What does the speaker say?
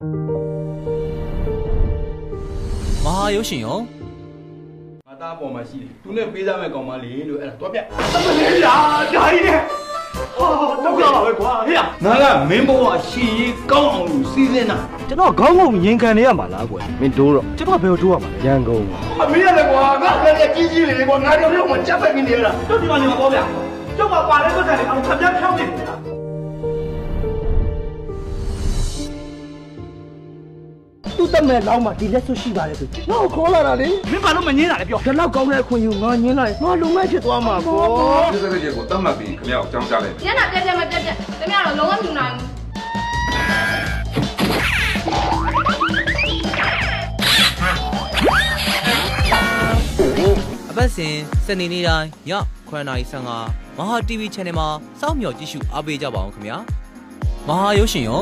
မဟာရုပ်ရှင်ရော ငါသားပေါ်မှာရှိတယ်သူနဲ့ပေးစားမဲ့ကောင်မလေးလို့အဲ့ဒါတော့ပြတ်တမလေးဗျာဓာကြီးနဲ့ဟာတော့ကြပါပဲကွာဟေ့ငါကမင်းဘဝရှည်ရေးကောင်းအောင်လို့စီစဉ်တာ ကျွန်တော်ခေါင်းငုံရင်ခံနေရမှာလားကွယ်မင်းတိုးတော့ကျွန်တော်ဘယ်လိုတိုးရမှာလဲရန်ကုန် အမေရတယ်ကွာငါလည်းကြီးကြီးလေးကွာငါတို့တော့မကြက်ဖက်နေရတာတို့ဒီမှာနေမှာပေါ့ဗျာကျုပ်ကပါလဲပတ်တယ်အောင်ခပြတ်ဖြောင်းနေတယ်ဗျာသူ့တမဲ့လောင်းမှာဒီလက်စွပ်ရှိပါတယ်ဆိုငါ့ကိုခေါ်လာတာလေမင်းဘာလို့မငင်းတာလဲပြောဒီလောက်ကောင်းတဲ့အခွင့်အရေးငါငင်းလိုက်ငါလုံမဲ့ဖြစ်သွားမှာပေါ့ ဒီစက်ကြီးကိုတတ်မှတ်ပြီးခင်ဗျားကိုကြောင်းကြလိုက် ညနာပြက်မပြက်တမရတော့လုံးဝမယူနိုင်ဘူး အပတ်စဉ်စနေနေ့တိုင်းည9:55မဟာ TV Channel မှာစောင့်မျှော်ကြည့်ရှုအားပေးကြပါအောင်ခင်ဗျာမဟာရုပ်ရှင်ရော